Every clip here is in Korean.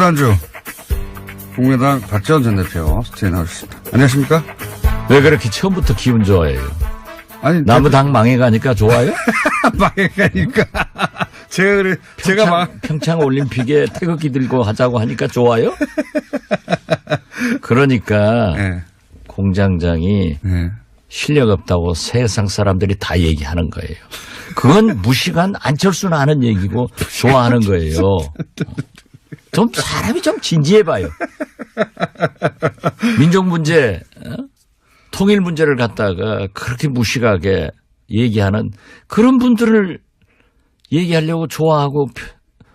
지난주 국민의당 박지원 전 대표 스튜디오에 나오셨습니다. 안녕하십니까? 왜 그렇게 처음부터 기분 좋아해요? 아니 나무 당 망해가니까 좋아요? 망해가니까 평창 올림픽에 태극기 들고 하자고 하니까 좋아요? 그러니까 네. 공장장이 네. 실력 없다고 세상 사람들이 다 얘기하는 거예요. 그건 무식한 안철수는 아는 얘기고 좋아하는 거예요. 좀 사람이 좀 진지해봐요. 민족 문제, 통일 문제를 갖다가 그렇게 무식하게 얘기하는 그런 분들을 얘기하려고 좋아하고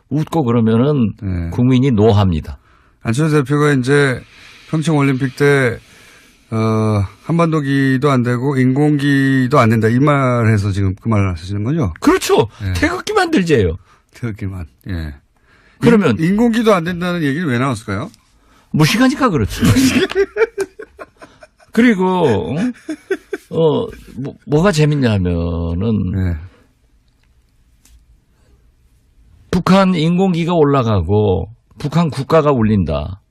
웃고 그러면은 네. 국민이 노합니다. 안철수 대표가 이제 평창 올림픽 때 한반도기도 안 되고 인공기도 안 된다 이 말해서 지금 그 말을 하시는 거죠? 그렇죠. 네. 태극기 만들재요. 태극기만. 예. 그러면 인공기도 안 된다는 얘기는 왜 나왔을까요? 무식하니까 그렇죠. 그리고 뭐가 재밌냐면은 네. 북한 인공기가 올라가고 북한 국가가 울린다.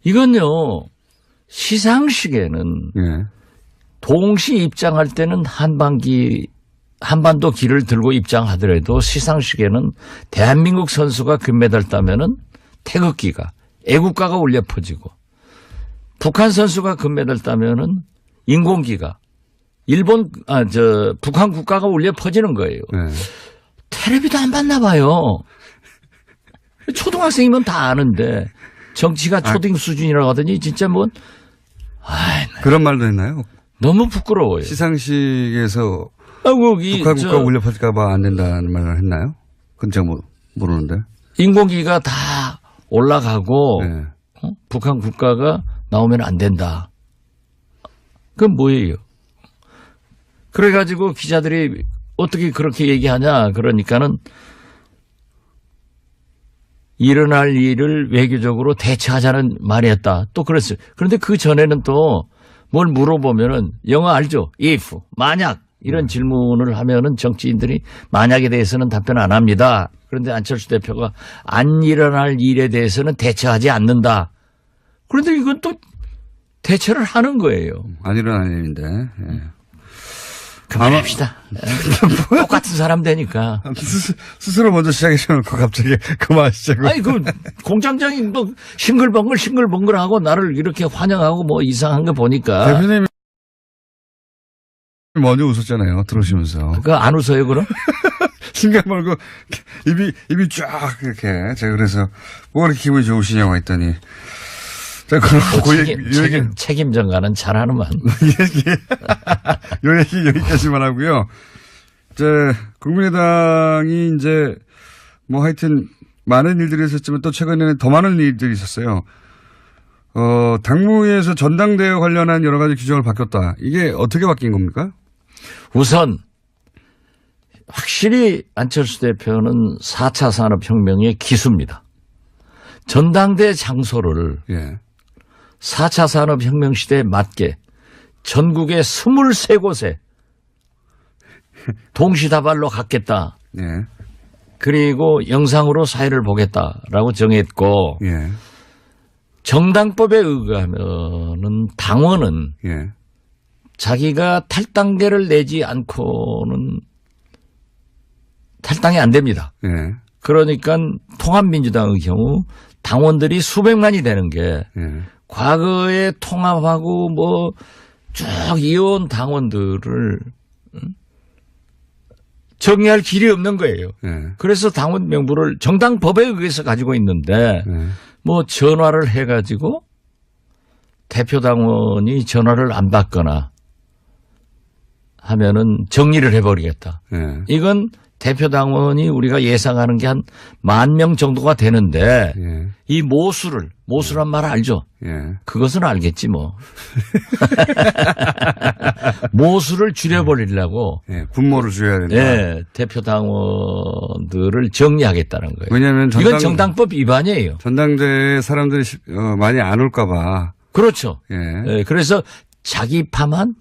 이건요 시상식에는 예. 동시 입장할 때는 한반도 기를 들고 입장하더라도 시상식에는 대한민국 선수가 금메달 따면은 태극기가 애국가가 울려 퍼지고 북한 선수가 금메달 따면은 인공기가 북한 국가가 울려 퍼지는 거예요. 네. 텔레비도 안 봤나 봐요. 초등학생이면 다 아는데 정치가 초딩 수준이라고 하더니 진짜 그런 말도 했나요? 너무 부끄러워요. 시상식에서 북한 북한 국가 울려 퍼질까 봐 안 된다는 말을 했나요? 그건 제가 모르는데. 인공기가 다 올라가고 네. 북한 국가가 나오면 안 된다. 그건 뭐예요? 그래가지고 기자들이 어떻게 그렇게 얘기하냐 그러니까는 일어날 일을 외교적으로 대처하자는 말이었다. 또 그랬어요. 그런데 그 전에는 또 뭘 물어보면은 영어 알죠? if, 만약 이런 질문을 하면은 정치인들이 만약에 대해서는 답변 안 합니다. 그런데 안철수 대표가 안 일어날 일에 대해서는 대처하지 않는다. 그런데 이건 또 대처를 하는 거예요. 안 일어날 일인데. 예. 그만합시다. 똑같은 사람 되니까. 스스로 먼저 시작해놓고 갑자기 그만하시자고. 아니, 공장장이 싱글벙글 하고 나를 이렇게 환영하고 이상한 거 보니까. 대표님이 먼저 웃었잖아요. 들어오시면서. 그거 안 웃어요, 그럼? 신경 말고 입이 쫙 이렇게. 제가 그래서 뭐 그렇게 기분이 좋으시냐고 했더니. 책임 전가는 잘하는만. 요 얘기 여기까지만 하고요. 국민의당이 이제 하여튼 많은 일들이 있었지만 또 최근에는 더 많은 일들이 있었어요. 당무위에서 전당대회 관련한 여러 가지 규정을 바뀌었다. 이게 어떻게 바뀐 겁니까? 우선 확실히 안철수 대표는 4차 산업혁명의 기수입니다. 전당대 장소를 예. 4차 산업혁명 시대에 맞게 전국의 23곳에 동시다발로 갖겠다. 예. 그리고 영상으로 사회를 보겠다라고 정했고 예. 정당법에 의하면은 당원은 예. 자기가 탈당계를 내지 않고는 탈당이 안 됩니다. 예. 그러니까 통합민주당의 경우 당원들이 수백만이 되는 게 예. 과거에 통합하고 쭉 이어온 당원들을 정리할 길이 없는 거예요. 예. 그래서 당원 명부를 정당법에 의해서 가지고 있는데 전화를 해가지고 대표 당원이 전화를 안 받거나 하면은 정리를 해버리겠다. 예. 이건 대표 당원이 우리가 예상하는 게 한 10,000명 정도가 되는데 예. 이 모수란 말 알죠? 예. 그것은 알겠지 뭐. 모수를 줄여버리려고. 예. 분모를 줄여야 된다. 예. 대표 당원들을 정리하겠다는 거예요. 왜냐하면 이건 정당법 위반이에요. 전당대회에 사람들이 많이 안 올까 봐. 그렇죠. 예. 예. 그래서 자기 파만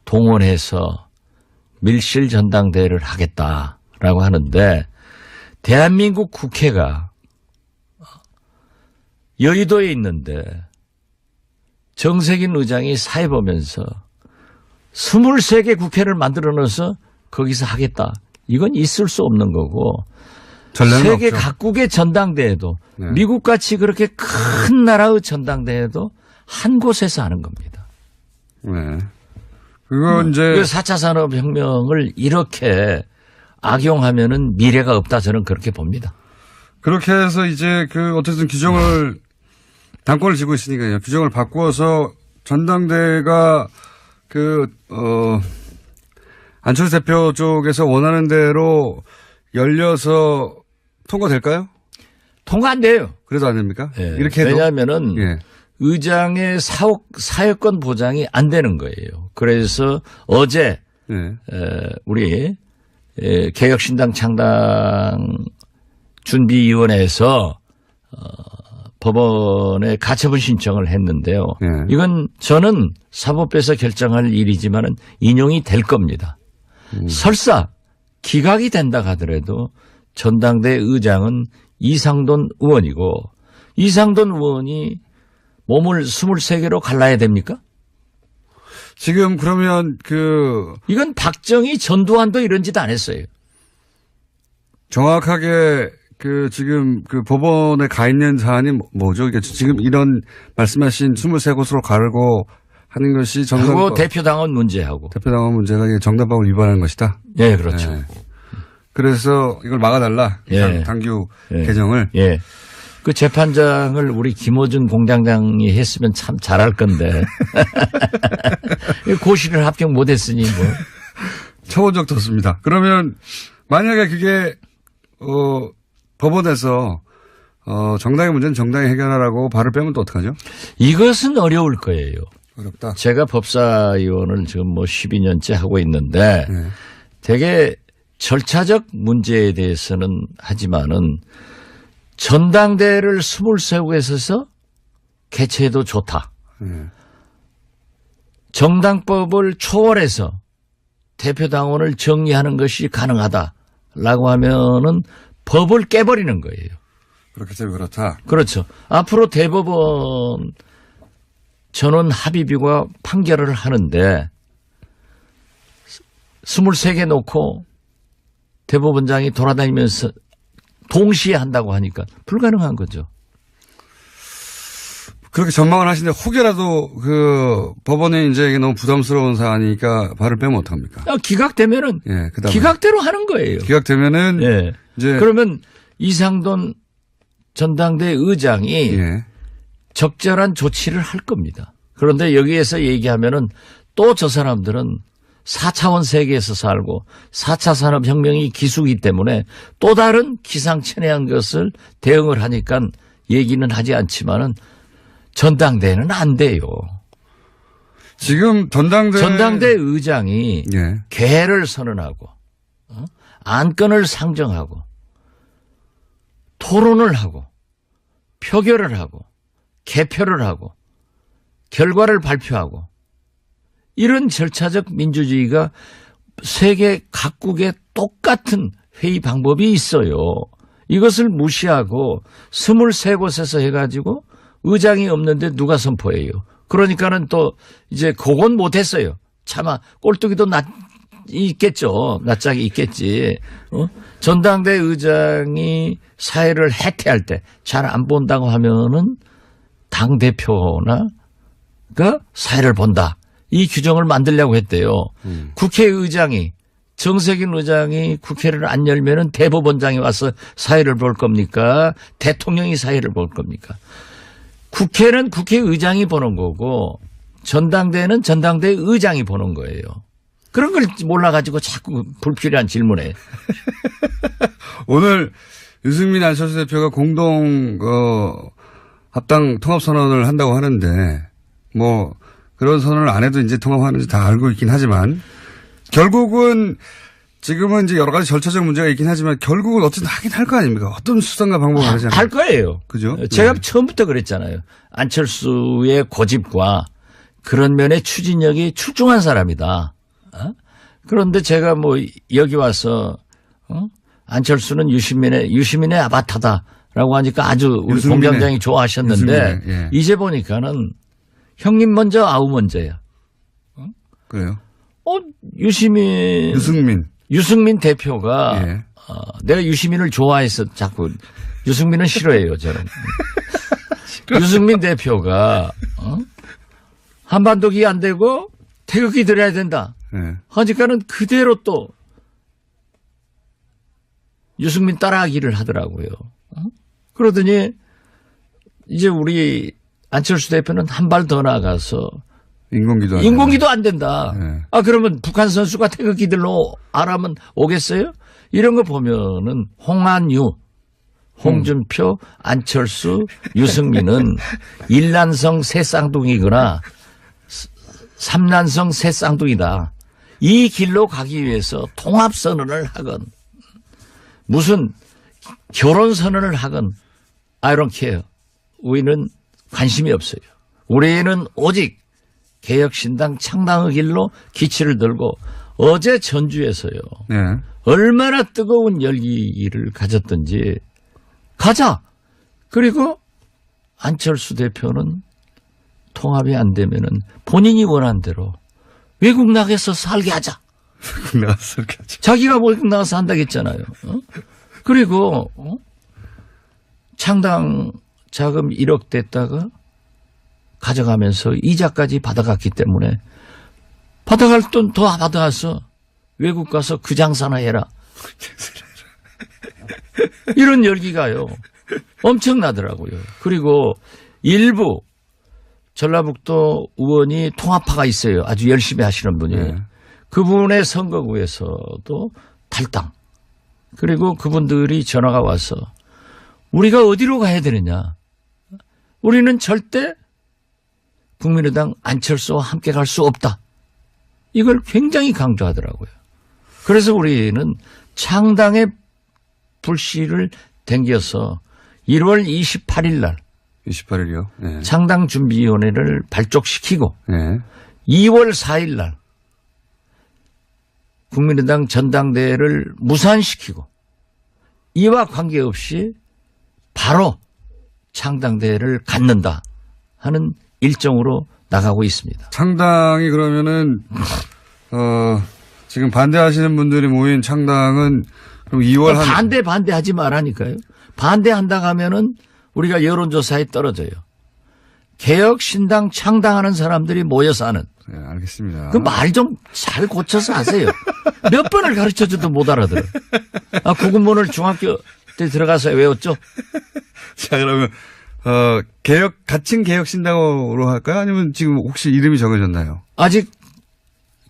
동원해서 밀실 전당대회를 하겠다라고 하는데 대한민국 국회가 여의도에 있는데 정세균 의장이 사회 보면서 23개 국회를 만들어 넣어서 거기서 하겠다. 이건 있을 수 없는 거고 세계 없죠. 각국의 전당대회도 네. 미국같이 그렇게 큰 나라의 전당대회도 한 곳에서 하는 겁니다. 네. 그건 이제 4차 산업혁명을 이렇게 악용하면은 미래가 없다 저는 그렇게 봅니다. 그렇게 해서 이제 어쨌든 규정을 당권을 쥐고 있으니까요. 규정을 바꾸어서 전당대회가 안철수 대표 쪽에서 원하는 대로 열려서 통과될까요? 통과 안 돼요. 그래도 안 됩니까? 예. 이렇게 해도 왜냐하면은 예. 의장의 사회권 보장이 안 되는 거예요. 그래서 어제 예. 우리 개혁신당 창당 준비위원회에서 법원에 가처분 신청을 했는데요. 예. 이건 저는 사법부에서 결정할 일이지만은 인용이 될 겁니다. 설사 기각이 된다 하더라도 전당대 의장은 이상돈 의원이고 이상돈 의원이 몸을 23개로 갈라야 됩니까? 지금 그러면 이건 박정희 전두환도 이런 짓 안 했어요. 정확하게 지금 법원에 가 있는 사안이 뭐죠? 그러니까 지금 이런 말씀하신 23곳으로 가르고 하는 것이 그리고 정당법 대표당원 문제하고. 대표당원 문제가 이게 정당법을 위반하는 것이다. 네, 그렇죠. 네. 그래서 이걸 막아달라. 예. 당규 예. 개정을. 예. 그 재판장을 우리 김어준 공장장이 했으면 참 잘할 건데. 고시를 합격 못했으니 뭐. 쳐본 적도 없습니다. 그러면 만약에 그게 법원에서 정당의 문제는 정당이 해결하라고 발을 빼면 또 어떡하죠? 이것은 어려울 거예요. 어렵다. 제가 법사위원을 지금 뭐 12년째 하고 있는데 네. 되게 절차적 문제에 대해서는 하지만은 전당대회를 23곳에서 개최해도 좋다. 네. 정당법을 초월해서 대표당원을 정리하는 것이 가능하다라고 하면은 법을 깨버리는 거예요. 그렇기 때문에 그렇다. 그렇죠. 앞으로 대법원 전원 합의비가 판결을 하는데 23개 놓고 대법원장이 돌아다니면서 동시에 한다고 하니까 불가능한 거죠. 그렇게 전망을 하시는데 혹여라도 법원에 이제 이게 너무 부담스러운 사안이니까 발을 빼면 어떡합니까? 기각되면은 예, 그다음에 기각대로 하는 거예요. 기각되면은 예. 이제 그러면 이상돈 전당대 의장이 예. 적절한 조치를 할 겁니다. 그런데 여기에서 얘기하면은 또 저 사람들은 4차원 세계에서 살고 4차 산업혁명이 기수이기 때문에 또 다른 기상천외한 것을 대응을 하니까 얘기는 하지 않지만은 전당대회는 안 돼요. 지금 전당대 의장이 예. 개를 선언하고 안건을 상정하고 토론을 하고 표결을 하고 개표를 하고 결과를 발표하고 이런 절차적 민주주의가 세계 각국에 똑같은 회의 방법이 있어요. 이것을 무시하고 23곳에서 해가지고 의장이 없는데 누가 선포해요. 그러니까는 또 이제 그건 못했어요. 차마 꼴뚜기도 있겠죠. 낯짝이 있겠지. 전당대 의장이 사회를 해태할 때 잘 안 본다고 하면은 당대표나 사회를 본다. 이 규정을 만들려고 했대요. 국회의장이 정세균 의장이 국회를 안 열면은 대법원장이 와서 사회를 볼 겁니까? 대통령이 사회를 볼 겁니까? 국회는 국회의장이 보는 거고 전당대회는 전당대 의장이 보는 거예요. 그런 걸 몰라가지고 자꾸 불필요한 질문에. 오늘 유승민 안철수 대표가 공동 합당 통합선언을 한다고 하는데 뭐 그런 선언을 안 해도 이제 통합하는지 다 알고 있긴 하지만 결국은 지금은 이제 여러 가지 절차적 문제가 있긴 하지만 결국은 어쨌든 하긴 할 거 아닙니까? 어떤 수단과 방법을 하잖아요. 할 거예요. 그죠? 제가 네. 처음부터 그랬잖아요. 안철수의 고집과 그런 면에 추진력이 출중한 사람이다. 그런데 제가 뭐 여기 와서 안철수는 유시민의 아바타다. 라고 하니까 아주 우리 유승민의- 공장장이 좋아하셨는데 유승민의, 예. 이제 보니까는 형님 먼저 아우 먼저야. 그래요. 유승민 대표가 예. 내가 유시민을 좋아해서 자꾸 유승민은 싫어해요 저는. 유승민 대표가 한반도기 안 되고 태극기 들어야 된다. 예. 하니까는 그대로 또 유승민 따라하기를 하더라고요. 그러더니 이제 우리 안철수 대표는 한 발 더 나가서 인공기도 안 된다. 네. 그러면 북한 선수가 태극기들로 아라면 오겠어요? 이런 거 보면은 홍한유, 홍준표, 안철수, 유승민은 일란성 새 쌍둥이거나 삼란성 새 쌍둥이다. 이 길로 가기 위해서 통합선언을 하건 무슨 결혼선언을 하건 I don't care. 우리는 관심이 없어요. 우리는 오직 개혁신당 창당의 길로 기치를 들고 어제 전주에서요. 네. 얼마나 뜨거운 열기를 가졌던지 가자. 그리고 안철수 대표는 통합이 안 되면은 본인이 원한 대로 외국 나가서 살게 하자. 나가서 이렇게 하죠. 자기가 외국 나가서 한다고 했잖아요. 그리고 창당 자금 1억 됐다가 가져가면서 이자까지 받아갔기 때문에 받아갈 돈 더 받아와서 외국 가서 그 장사나 해라. 이런 열기가요. 엄청나더라고요. 그리고 일부 전라북도 의원이 통합파가 있어요. 아주 열심히 하시는 분이. 네. 그분의 선거구에서도 탈당. 그리고 그분들이 전화가 와서 우리가 어디로 가야 되느냐. 우리는 절대 국민의당 안철수와 함께 갈 수 없다. 이걸 굉장히 강조하더라고요. 그래서 우리는 창당의 불씨를 당겨서 1월 28일 날 28일이요. 네. 창당준비위원회를 발족시키고 네. 2월 4일 날 국민의당 전당대회를 무산시키고 이와 관계없이 바로 창당대회를 갖는다 하는 일정으로 나가고 있습니다. 창당이 그러면은 지금 반대하시는 분들이 모인 창당은 그럼 2월 반대하지 말라니까요. 반대한다고 하면은 우리가 여론조사에 떨어져요. 개혁신당 창당하는 사람들이 모여서 하는. 네, 알겠습니다. 그 말 좀 잘 고쳐서 하세요. 몇 번을 가르쳐줘도 못 알아들어요. 구군문을 중학교 때 들어가서 외웠죠? 자, 그러면 가칭 개혁신당으로 할까요? 아니면 지금 혹시 이름이 정해졌나요? 아직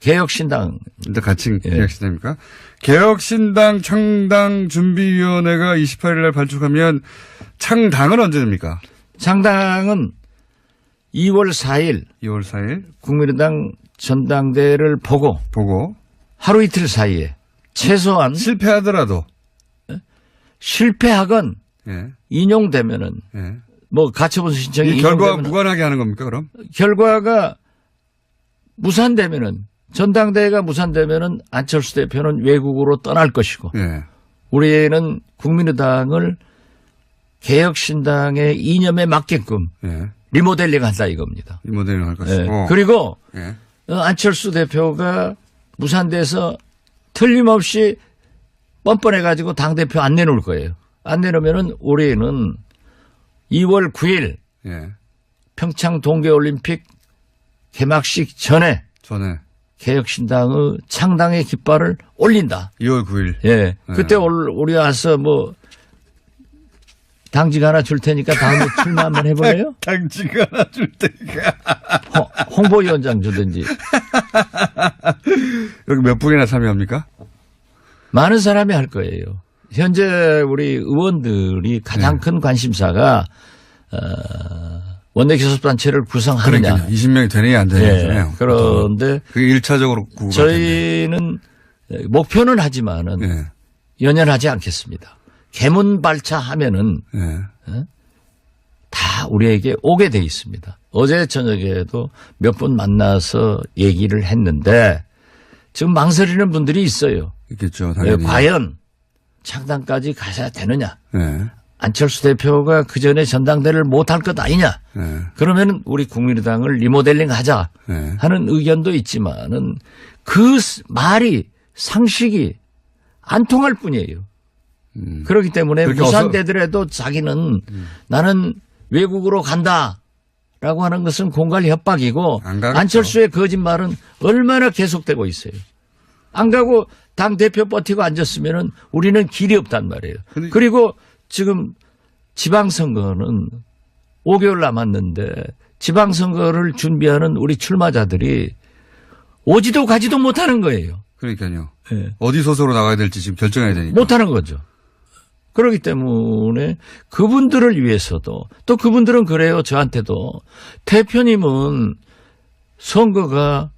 개혁신당. 일단 가칭 예. 개혁신당입니까? 개혁신당 창당준비위원회가 28일 날 발족하면 창당은 언제 됩니까? 창당은 2월 4일 2월 4일 국민의당 전당대회를 보고 하루 이틀 사이에 최소한 실패하더라도 실패하건 예. 인용되면은 예. 뭐 가처분 신청이 이 결과와 인용되면은 무관하게 하는 겁니까, 그럼? 결과가 무산되면은 전당대회가 무산되면은 안철수 대표는 외국으로 떠날 것이고 예. 우리는 국민의당을 개혁신당의 이념에 맞게끔 예. 리모델링 한다 이겁니다. 이 모델을 할 예. 것이고. 그리고 예. 안철수 대표가 무산돼서 틀림없이 뻔뻔해가지고 당대표 안 내놓을 거예요. 안 내놓으면은 올해는 2월 9일 예. 평창 동계올림픽 개막식 전에 개혁신당의 창당의 깃발을 올린다. 2월 9일. 예. 그때 우리 와서 뭐 당직 하나 줄 테니까 다음에 출마 한번 해볼래요? 당직 하나 줄 테니까. 홍보위원장 주든지. 여기 몇 분이나 참여합니까? 많은 사람이 할 거예요. 현재 우리 의원들이 가장 큰 관심사가 원내교섭단체를 구성하느냐. 그러니까요. 20명이 되느냐 안 되느냐잖아요. 예. 그런데 그게 1차적으로 구가 저희는 목표는 하지만은 예. 연연하지 않겠습니다. 개문발차하면은 예. 다 우리에게 오게 돼 있습니다. 어제 저녁에도 몇 분 만나서 얘기를 했는데 지금 망설이는 분들이 있어요. 있겠죠. 당연히. 과연 창당까지 가셔야 되느냐 예. 안철수 대표가 그 전에 전당대회를 못할 것 아니냐. 네. 그러면 우리 국민의당을 리모델링 하자 네. 하는 의견도 있지만은 그 말이 상식이 안 통할 뿐이에요. 그렇기 때문에 그렇게 무산되더라도 자기는 나는 외국으로 간다라고 하는 것은 공갈 협박이고 안 가겠죠. 안철수의 거짓말은 얼마나 계속되고 있어요. 안 가고 당 대표 버티고 앉았으면은 우리는 길이 없단 말이에요. 그리고 지금 지방선거는 5개월 남았는데 지방선거를 준비하는 우리 출마자들이 오지도 가지도 못하는 거예요. 그러니까요. 네. 어디 소속으로 나가야 될지 지금 결정해야 되니까. 못하는 거죠. 그렇기 때문에 그분들을 위해서도 또 그분들은 그래요. 저한테도 대표님은 선거가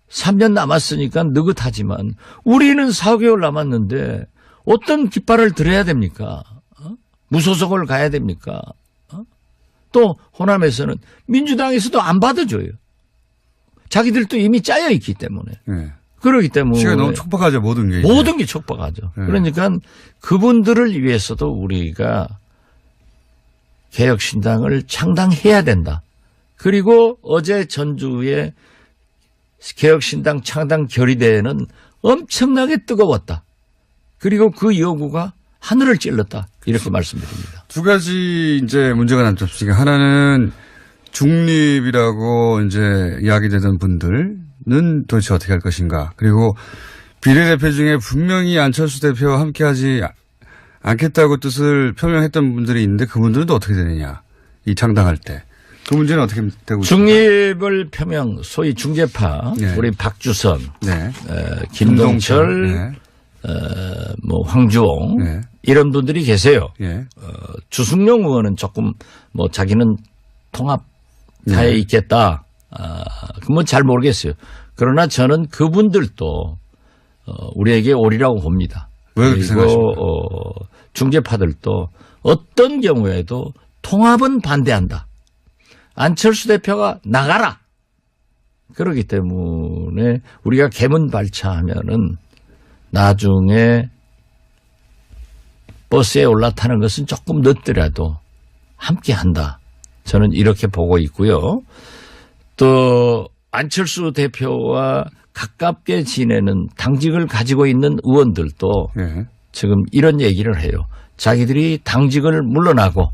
3년 남았으니까 느긋하지만 우리는 4개월 남았는데 어떤 깃발을 들어야 됩니까? 무소속을 가야 됩니까? 또 호남에서는 민주당에서도 안 받아줘요. 자기들도 이미 짜여 있기 때문에. 네. 그렇기 때문에. 시간이 너무 촉박하죠. 모든 게. 모든 게 촉박하죠. 네. 그러니까 그분들을 위해서도 우리가 개혁신당을 창당해야 된다. 그리고 어제 전주에 개혁신당 창당 결의대회는 엄청나게 뜨거웠다. 그리고 그 요구가 하늘을 찔렀다. 이렇게 말씀드립니다. 두 가지 이제 문제가 남잡시가 하나는 중립이라고 이제 이야기되던 분들은 도대체 어떻게 할 것인가. 그리고 비례대표 중에 분명히 안철수 대표와 함께하지 않겠다고 뜻을 표명했던 분들이 있는데 그분들은 또 어떻게 되느냐. 이 창당할 때. 그 문제는 어떻게 되고 있습니까? 중립을 표명, 소위 중재파, 네. 우리 박주선, 네. 김동철, 네. 뭐 황주홍 네. 이런 분들이 계세요. 예. 주승용 의원은 조금 뭐 자기는 통합하에 있겠다. 그건 잘 모르겠어요. 그러나 저는 그분들도 우리에게 오리라고 봅니다. 왜 그렇게 생각하십니까? 중재파들도 어떤 경우에도 통합은 반대한다. 안철수 대표가 나가라. 그렇기 때문에 우리가 개문발차하면은 나중에 버스에 올라타는 것은 조금 늦더라도 함께 한다. 저는 이렇게 보고 있고요. 또 안철수 대표와 가깝게 지내는 당직을 가지고 있는 의원들도 예. 지금 이런 얘기를 해요. 자기들이 당직을 물러나고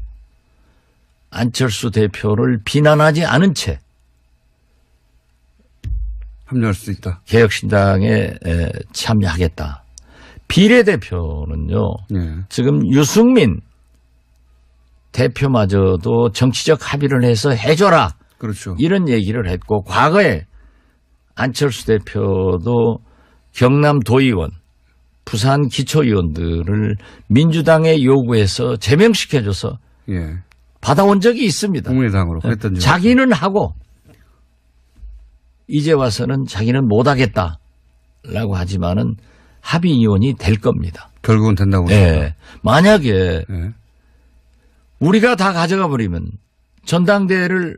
안철수 대표를 비난하지 않은 채 합류할 수 있다. 개혁신당에 참여하겠다. 비례대표는요. 예. 지금 유승민 대표마저도 정치적 합의를 해서 해줘라. 그렇죠. 이런 얘기를 했고 과거에 안철수 대표도 경남 도의원, 부산 기초의원들을 민주당에 요구해서 제명시켜줘서 예. 받아온 적이 있습니다. 국민의당으로 그랬던 적. 자기는 하고 이제 와서는 자기는 못하겠다라고 하지만은 합의의원이 될 겁니다. 결국은 된다고. 네. 만약에 예. 우리가 다 가져가 버리면 전당대회를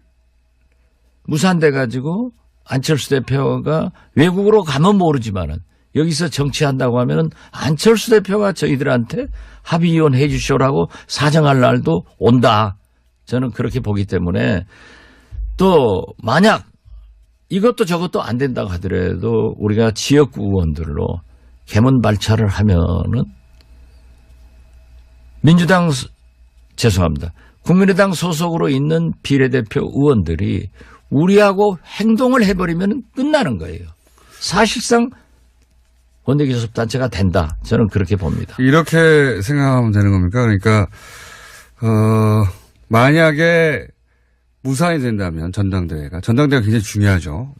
무산돼 가지고 안철수 대표가 외국으로 가면 모르지만은 여기서 정치한다고 하면은 안철수 대표가 저희들한테 합의위원 해 주시오라고 사정할 날도 온다. 저는 그렇게 보기 때문에 또 만약 이것도 저것도 안 된다고 하더라도 우리가 지역구 의원들로 개문발차를 하면은 민주당 죄송합니다. 국민의당 소속으로 있는 비례대표 의원들이 우리하고 행동을 해버리면 끝나는 거예요. 사실상 원내교섭단체가 된다. 저는 그렇게 봅니다. 이렇게 생각하면 되는 겁니까? 그러니까 만약에 무산이 된다면 전당대회가 굉장히 중요하죠.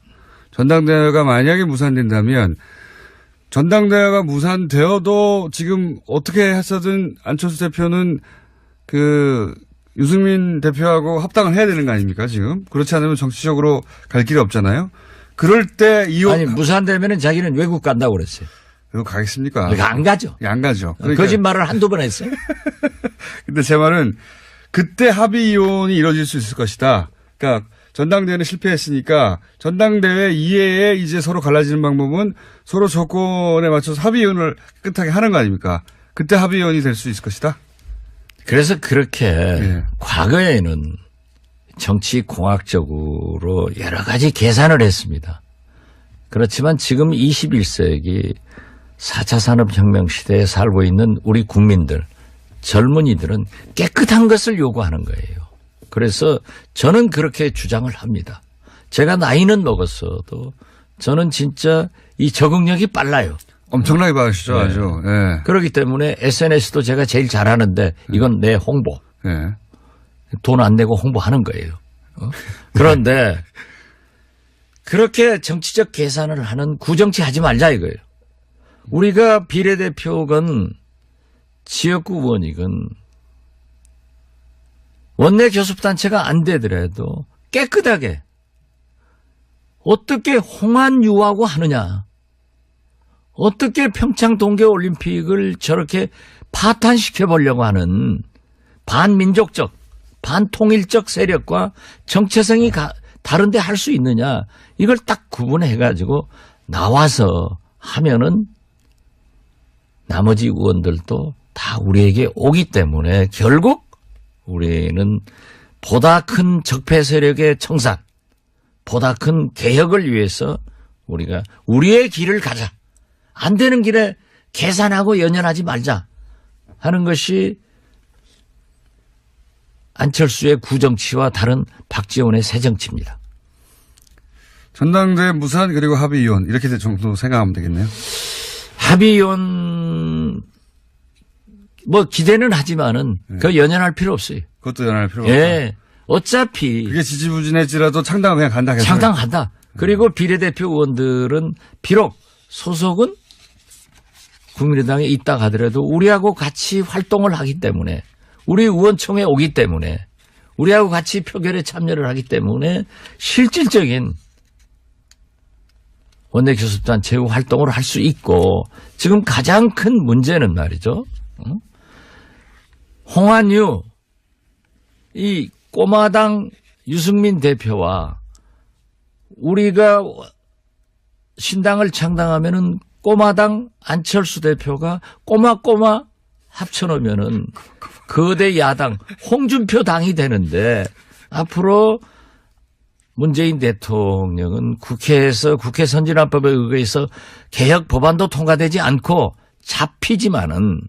전당대회가 만약에 무산된다면 전당대회가 무산되어도 지금 어떻게 했어든 안철수 대표는 그 유승민 대표하고 합당을 해야 되는 거 아닙니까 지금? 그렇지 않으면 정치적으로 갈 길이 없잖아요. 그럴 때 아니 무산되면은 자기는 외국 간다고 그랬어요. 외국 가겠습니까? 그러니까 안 가죠. 안 가죠. 그러니까. 거짓말을 한두 번 했어요. 근데 제 말은 그때 합의 이혼이 이루어질 수 있을 것이다. 그러니까 전당대회는 실패했으니까 전당대회 이외에 이제 서로 갈라지는 방법은 서로 조건에 맞춰서 합의 이혼을 끝하게 하는 거 아닙니까? 그때 합의 이혼이 될 수 있을 것이다. 그래서 그렇게 예. 과거에는 정치 공학적으로 여러 가지 계산을 했습니다. 그렇지만 지금 21세기 4차 산업혁명 시대에 살고 있는 우리 국민들, 젊은이들은 깨끗한 것을 요구하는 거예요. 그래서 저는 그렇게 주장을 합니다. 제가 나이는 먹었어도 저는 진짜 이 적응력이 빨라요. 엄청나게 많으시죠, 아주. 예. 그렇기 때문에 SNS도 제가 제일 잘하는데 이건 내 홍보. 예. 돈 안 내고 홍보하는 거예요. 그런데 그렇게 정치적 계산을 하는 구정치 하지 말자 이거예요. 우리가 비례대표건 지역구 의원이건 원내 교섭단체가 안 되더라도 깨끗하게 어떻게 홍안유하고 하느냐. 어떻게 평창 동계올림픽을 저렇게 파탄시켜 보려고 하는 반민족적, 반통일적 세력과 정체성이 다른데 할 수 있느냐. 이걸 딱 구분해 가지고 나와서 하면은 나머지 의원들도 다 우리에게 오기 때문에 결국 우리는 보다 큰 적폐 세력의 청산, 보다 큰 개혁을 위해서 우리가 우리의 길을 가자. 안 되는 길에 계산하고 연연하지 말자 하는 것이 안철수의 구정치와 다른 박지원의 새정치입니다. 전당대회 무산 그리고 합의위원 이렇게 정도 생각하면 되겠네요. 합의위원 뭐 기대는 하지만은 그 연연할 필요 없어요. 그것도 연할 필요가 없다. 예. 어차피 그게 지지부진할지라도 창당은 그냥 간다. 창당한다. 그리고 비례대표 의원들은 비록 소속은 국민의당에 있다 하더라도 우리하고 같이 활동을 하기 때문에 우리 의원총회 오기 때문에 우리하고 같이 표결에 참여를 하기 때문에 실질적인 원내교섭단체 활동을 할 수 있고 지금 가장 큰 문제는 말이죠. 홍한유 이 꼬마당 유승민 대표와 우리가 신당을 창당하면은 꼬마당 안철수 대표가 꼬마 합쳐놓으면은 거대 야당 홍준표 당이 되는데 앞으로 문재인 대통령은 국회에서 국회 선진화법에 의해서 개혁 법안도 통과되지 않고 잡히지만은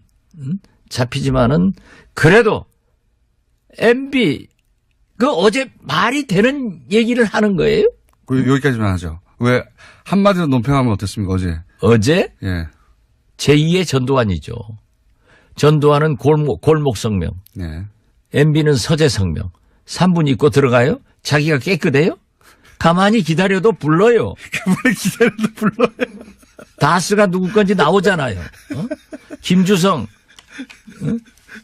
그래도 MB 그 어제 말이 되는 얘기를 하는 거예요? 여기까지만 하죠. 왜 한마디로 논평하면 어떻습니까? 어제? 예. 제2의 전두환이죠. 전두환은 골목 성명. 예. MB는 서재 성명. 3분 입고 들어가요? 자기가 깨끗해요? 가만히 기다려도 불러요. 가만히 기다려도 불러요. 다스가 누구 건지 나오잖아요. 김주성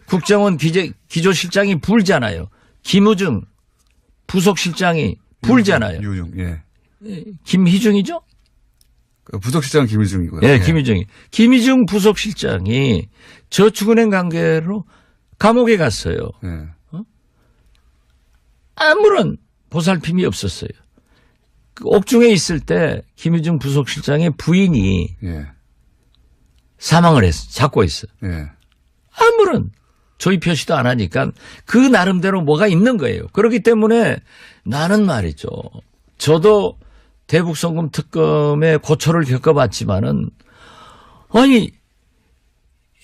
국정원 기조실장이 불잖아요. 김우중 부속실장이 불잖아요. 유중, 예. 김희중이죠? 부속실장 김희중이고요. 예, 김희중이. 김희중 부속실장이 저축은행 관계로 감옥에 갔어요. 예. 아무런 보살핌이 없었어요. 그 옥중에 있을 때 김희중 부속실장의 부인이 예. 사망을 했어. 잡고 있어. 예. 아무런 조의 표시도 안 하니까 그 나름대로 뭐가 있는 거예요. 그렇기 때문에 나는 말이죠. 저도 대북송금 특검의 고초를 겪어봤지만은 아니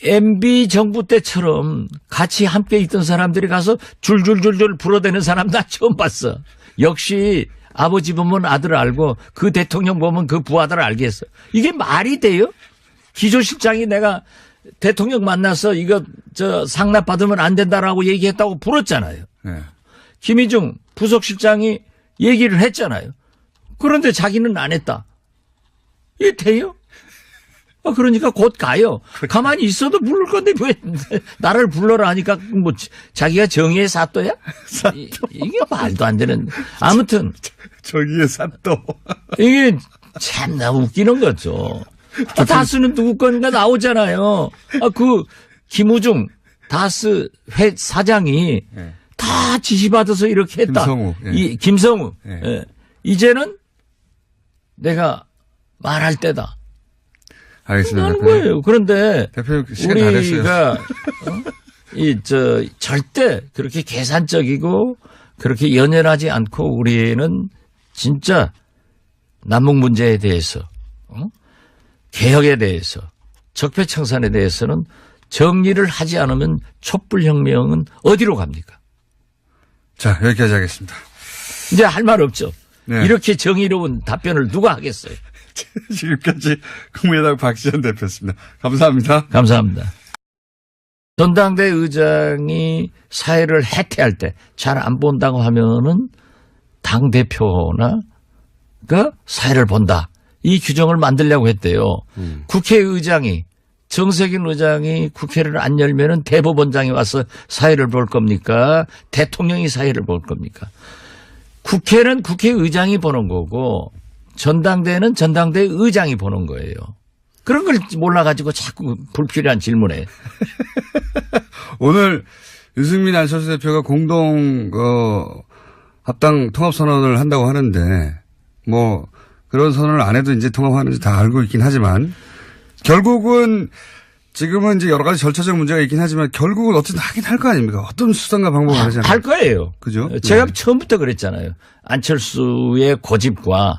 MB 정부 때처럼 같이 함께 있던 사람들이 가서 줄줄줄줄 불어대는 사람 나 처음 봤어. 역시 아버지 보면 아들을 알고 그 대통령 보면 그 부하들을 알겠어. 이게 말이 돼요? 기조실장이 내가 대통령 만나서 이거 상납 받으면 안 된다라고 얘기했다고 불었잖아요. 네. 김희중 부속실장이 얘기를 했잖아요. 그런데 자기는 안 했다. 이게 돼요? 그러니까 곧 가요. 가만히 있어도 부를 건데 왜 나를 불러라 하니까 뭐 자기가 정의의 사또야? 이게 말도 안 되는. 아무튼 정의의 사또. 이게 참나 웃기는 거죠. 다스는 누구 건가 나오잖아요. 그 김우중 다스 회 사장이 네. 다 지시받아서 이렇게 했다. 김성우. 예. 김성우. 예. 예. 이제는 내가 말할 때다. 알겠습니다. 하는 거예요. 그런데 대표님 시간 다 됐어요. 우리가 절대 그렇게 계산적이고 그렇게 연연하지 않고 우리는 진짜 남북 문제에 대해서, 개혁에 대해서, 적폐청산에 대해서는 정리를 하지 않으면 촛불혁명은 어디로 갑니까? 자, 여기까지 하겠습니다. 이제 할 말 없죠. 네. 이렇게 정의로운 답변을 누가 하겠어요? 지금까지 국민의당 박지원 대표였습니다. 감사합니다. 감사합니다. 전당대 의장이 사회를 해태할 때 잘 안 본다고 하면은 당 대표나 그 사회를 본다. 이 규정을 만들려고 했대요. 국회의장이 정세균 의장이 국회를 안 열면은 대법원장이 와서 사회를 볼 겁니까? 대통령이 사회를 볼 겁니까? 국회는 국회의장이 보는 거고 전당대회는 전당대 의장이 보는 거예요. 그런 걸 몰라가지고 자꾸 불필요한 질문에. 오늘 유승민 안철수 대표가 공동 합당 통합 선언을 한다고 하는데 뭐 그런 선언을 안 해도 이제 통합하는지 다 알고 있긴 하지만 결국은 지금은 이제 여러 가지 절차적 문제가 있긴 하지만 결국은 어쨌든 하긴 할 거 아닙니까? 어떤 수단과 방법을 하잖아요. 할 거예요. 그죠? 제가 네. 처음부터 그랬잖아요. 안철수의 고집과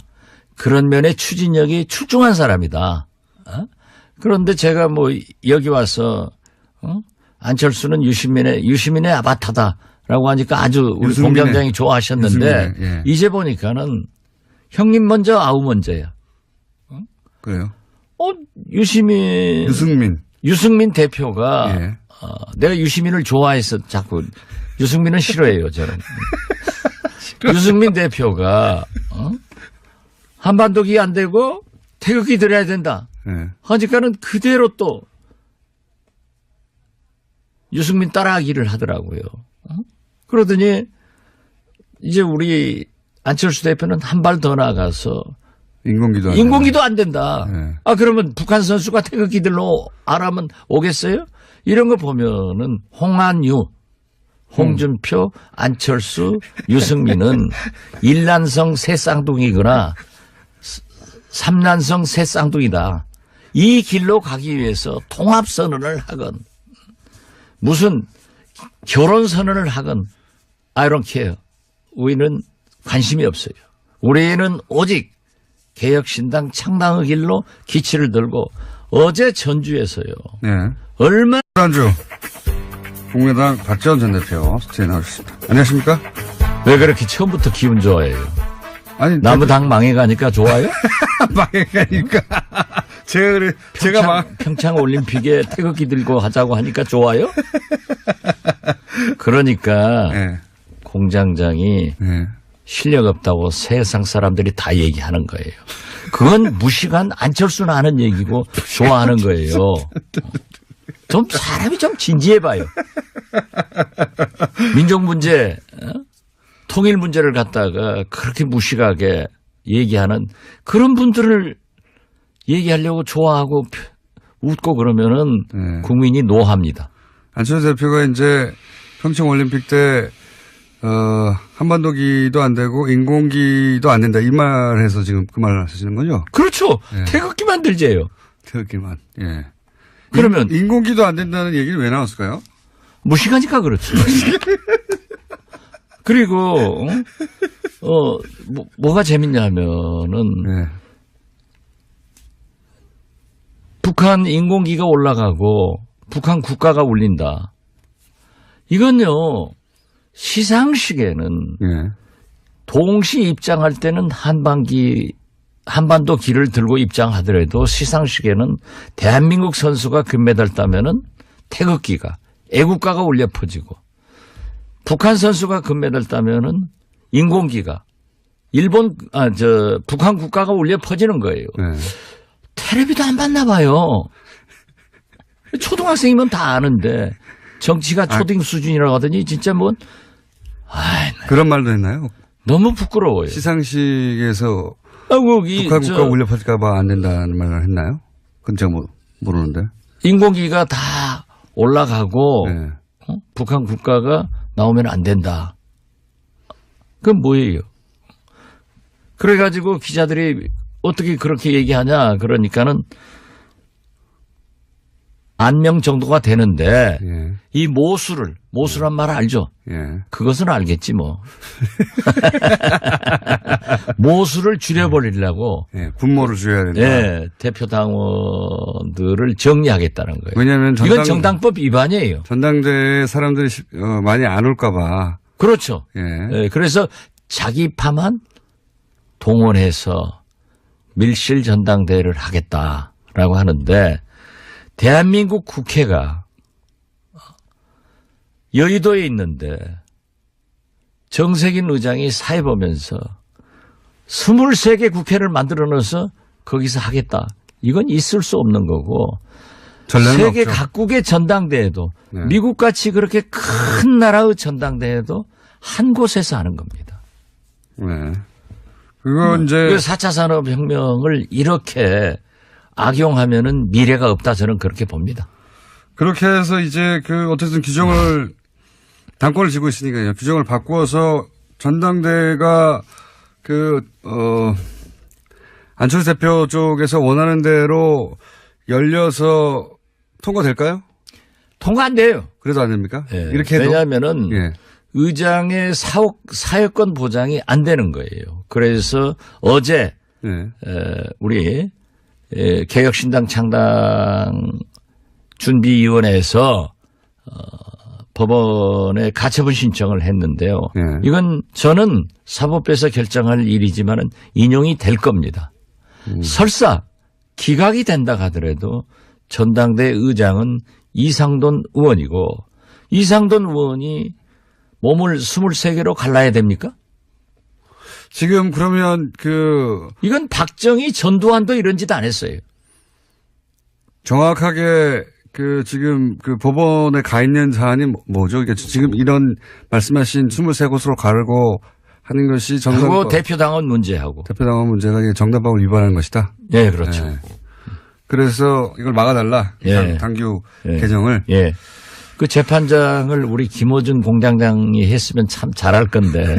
그런 면에 추진력이 출중한 사람이다. 그런데 제가 뭐 여기 와서 안철수는 유시민의 아바타다라고 하니까 아주 우리 공장장이 좋아하셨는데 예. 이제 보니까는 형님 먼저 아우 먼저야. 그래요? 유승민 대표가 예. 내가 유시민을 좋아해서 자꾸 유승민은 싫어해요 저는. 유승민 대표가 한반도기 안 되고 태극기 들어야 된다. 예. 하니까는 그대로 또 유승민 따라하기를 하더라고요. 그러더니 이제 우리 안철수 대표는 한 발 더 나가서 인공기도 안 된다. 네. 그러면 북한 선수가 태극기들로 아라면 오겠어요? 이런 거 보면은 홍한유, 홍준표, 안철수, 유승민은 일란성 새 쌍둥이거나 삼란성 새 쌍둥이다. 이 길로 가기 위해서 통합선언을 하건 무슨 결혼선언을 하건 I don't care. 우리는 관심이 없어요. 우리는 오직 개혁신당 창당의 길로 기치를 들고 어제 전주에서요. 네. 얼마 지난주 국민의당 박지원 전 대표 스튜디오에 나오셨습니다. 안녕하십니까? 왜 그렇게 처음부터 기분 좋아해요? 아니 나무 당 망해가니까 좋아요? 망해가니까 제가 평창 올림픽에 태극기 들고 하자고 하니까 좋아요? 그러니까 네. 공장장이 네. 실력 없다고 세상 사람들이 다 얘기하는 거예요. 그건 무식한 안철수는 아는 얘기고 좋아하는 거예요. 좀 사람이 좀 진지해봐요. 민족 문제, 통일 문제를 갖다가 그렇게 무식하게 얘기하는 그런 분들을 얘기하려고 좋아하고 웃고 그러면은 네. 국민이 노합니다. 안철수 대표가 이제 평창 올림픽 때 한반도기도 안 되고 인공기도 안 된다 이 말해서 지금 그 말을 하시는 거죠? 그렇죠. 네. 태극기 만들재요. 태극기만. 예. 그러면 인공기도 안 된다는 얘기는 왜 나왔을까요? 무식하니까 그렇죠. 그리고 뭐가 재밌냐면은 네. 북한 인공기가 올라가고 북한 국가가 울린다. 이건요. 시상식에는 예. 동시 입장할 때는 한반도 길을 들고 입장하더라도 시상식에는 대한민국 선수가 금메달 따면은 태극기가 애국가가 울려 퍼지고 북한 선수가 금메달 따면은 인공기가 북한 국가가 울려 퍼지는 거예요. 네. 텔레비도 안 봤나 봐요. 초등학생이면 다 아는데 정치가 초딩 수준이라고 하더니 진짜 뭐 그런 말도 했나요? 너무 부끄러워요. 시상식에서 북한 북한 국가 울려 퍼질까 봐 안 된다는 말을 했나요? 그건 제가 모르는데. 인공기가 다 올라가고 네. 북한 국가가 나오면 안 된다. 그건 뭐예요? 그래가지고 기자들이 어떻게 그렇게 얘기하냐 그러니까는 1명 정도가 되는데 예. 이 모수란 말 알죠? 예. 그것은 알겠지 뭐. 모수를 줄여버리려고 예. 분모를 줄여야 된다. 예, 대표 당원들을 정리하겠다는 거예요. 왜냐하면 이건 정당법 위반이에요. 전당대회에 사람들이 많이 안 올까봐. 그렇죠. 예. 예, 그래서 자기 파만 동원해서 밀실 전당대회를 하겠다라고 하는데 대한민국 국회가 여의도에 있는데 정세균 의장이 사회 보면서 23개 국회를 만들어 넣어서 거기서 하겠다. 이건 있을 수 없는 거고 세계 없죠. 각국의 전당대회도 네. 미국같이 그렇게 큰 나라의 전당대회도 한 곳에서 하는 겁니다. 네. 그거 이제 4차 산업혁명을 이렇게 악용하면은 미래가 없다 저는 그렇게 봅니다. 그렇게 해서 이제 어쨌든 규정을 당권을 쥐고 있으니까요. 규정을 바꾸어서 전당대회가 안철수 대표 쪽에서 원하는 대로 열려서 통과될까요? 통과 안 돼요. 그래도 안 됩니까? 예. 이렇게 해도. 왜냐하면은 예. 의장의 사회권 보장이 안 되는 거예요. 그래서 어제 예. 우리 개혁신당 창당 준비위원회에서 법원에 가처분 신청을 했는데요. 예. 이건 저는 사법부에서 결정할 일이지만은 인용이 될 겁니다. 설사 기각이 된다 하더라도 전당대 의장은 이상돈 의원이고 이상돈 의원이 몸을 23개로 갈라야 됩니까? 지금 그러면 이건 박정희 전두환도 이런 짓 안 했어요. 정확하게 지금 법원에 가 있는 사안이 뭐죠? 그러니까 지금 이런 말씀하신 23곳으로 가르고 하는 것이 그리고 대표당원 문제하고. 대표당원 문제가 이게 정당법을 위반하는 것이다. 예, 그렇죠. 예. 그래서 이걸 막아달라. 예. 당규 예. 개정을. 예. 그 재판장을 우리 김어준 공장장이 했으면 참 잘할 건데.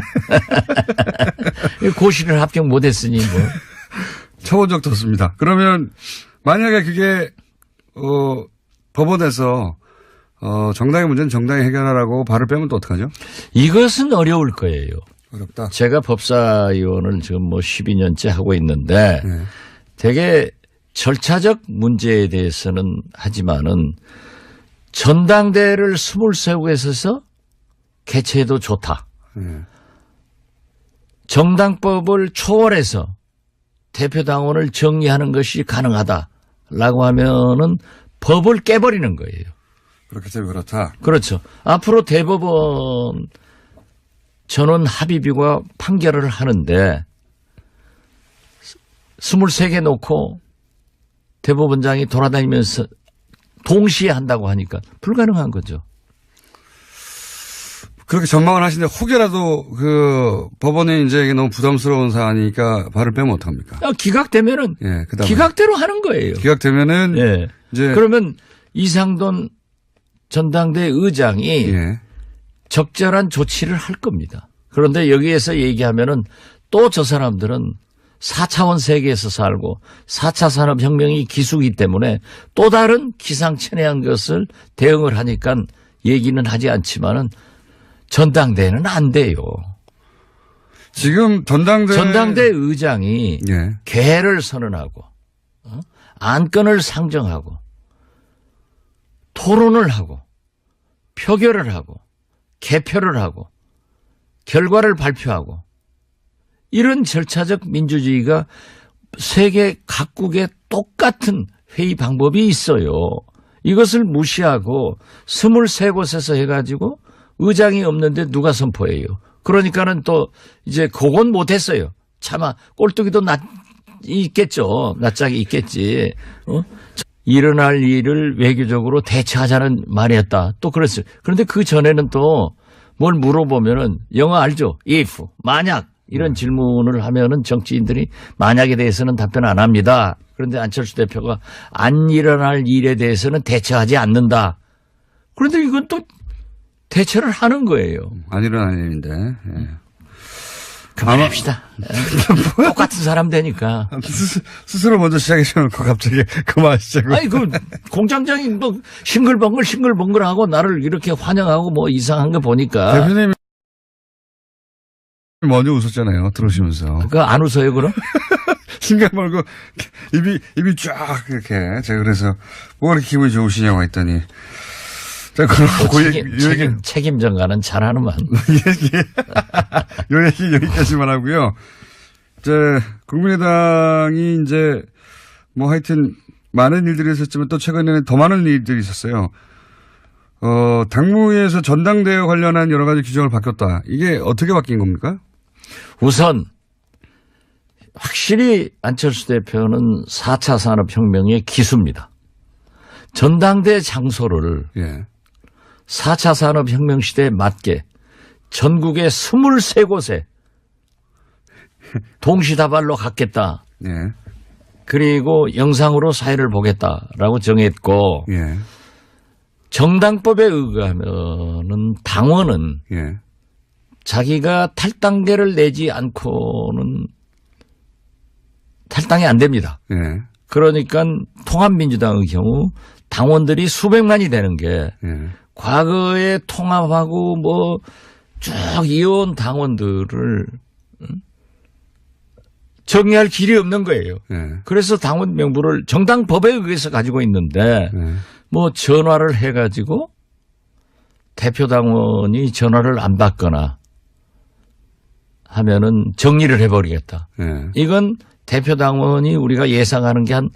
고시를 합격 못했으니 뭐. 쳐본 적도 없습니다. 그러면 만약에 그게 법원에서 정당의 문제는 정당이 해결하라고 발을 빼면 또 어떡하죠? 이것은 어려울 거예요. 어렵다. 제가 법사위원을 지금 12년째 하고 있는데 네. 되게 절차적 문제에 대해서는 하지만은 전당대회를 23곳에서 개최해도 좋다. 네. 정당법을 초월해서 대표당원을 정리하는 것이 가능하다라고 하면은 법을 깨버리는 거예요. 그렇기 때문에 그렇다. 그렇죠. 앞으로 대법원 전원 합의비가 판결을 하는데 23개 놓고 대법원장이 돌아다니면서 동시에 한다고 하니까 불가능한 거죠. 그렇게 전망을 하시는데 혹여라도 법원에 이제 이게 너무 부담스러운 사안이니까 발을 빼면 어떡합니까? 기각되면은 예, 그다음에 기각대로 하는 거예요. 기각되면은 예. 이제 그러면 이상돈 전당대 의장이 예. 적절한 조치를 할 겁니다. 그런데 여기에서 얘기하면은 또 저 사람들은 4차원 세계에서 살고 4차 산업혁명이 기수기 때문에 또 다른 기상천외한 것을 대응을 하니까 얘기는 하지 않지만은 전당대회는 안 돼요. 지금 전당대 의장이 예. 개를 선언하고 안건을 상정하고 토론을 하고 표결을 하고 개표를 하고 결과를 발표하고 이런 절차적 민주주의가 세계 각국에 똑같은 회의 방법이 있어요. 이것을 무시하고 23곳에서 해가지고 의장이 없는데 누가 선포해요. 그러니까는 또 이제 그건 못했어요. 차마 꼴뚜기도 있겠죠. 낯짝이 있겠지. 일어날 일을 외교적으로 대처하자는 말이었다. 또 그랬어요. 그런데 그 전에는 또 뭘 물어보면은 영어 알죠? if, 만약 이런 질문을 하면은 정치인들이 만약에 대해서는 답변 안 합니다. 그런데 안철수 대표가 안 일어날 일에 대해서는 대처하지 않는다. 그런데 이건 또 대처를 하는 거예요. 안 일어나는 일인데. 예. 그만합시다. 똑같은 사람 되니까. 스스로 먼저 시작해놓고 갑자기 그만하시자고. 아니, 그, 공장장이 뭐, 싱글벙글 하고 나를 이렇게 환영하고 뭐 이상한 거 보니까. 대표님이 먼저 웃었잖아요. 들어오시면서. 그거 안 웃어요, 그럼? 신경 말고 입이 쫙 이렇게. 제가 그래서 뭐가 이렇게 기분이 좋으시냐고 했더니. 자, 그럼 책임 전가는 잘하는만. 요 얘기 여기까지만 하고요. 이제 국민의당이 이제 뭐 하여튼 많은 일들이 있었지만 또 최근에는 더 많은 일들이 있었어요. 당무위에서 전당대회 관련한 여러 가지 규정을 바뀌었다. 이게 어떻게 바뀐 겁니까? 우선 확실히 안철수 대표는 4차 산업혁명의 기수입니다. 전당대 장소를 예. 4차 산업혁명 시대에 맞게 전국의 23곳에 동시다발로 갖겠다. 예. 그리고 영상으로 사회를 보겠다라고 정했고 예. 정당법에 의하면은 당원은 예. 자기가 탈당계를 내지 않고는 탈당이 안 됩니다. 예. 그러니까 통합민주당의 경우 당원들이 수백만이 되는 게 예. 과거에 통합하고 뭐 쭉 이어온 당원들을 정리할 길이 없는 거예요. 예. 그래서 당원 명부를 정당법에 의해서 가지고 있는데 예. 뭐 전화를 해가지고 대표 당원이 전화를 안 받거나 하면은 정리를 해버리겠다. 예. 이건 대표 당원이 우리가 예상하는 게 한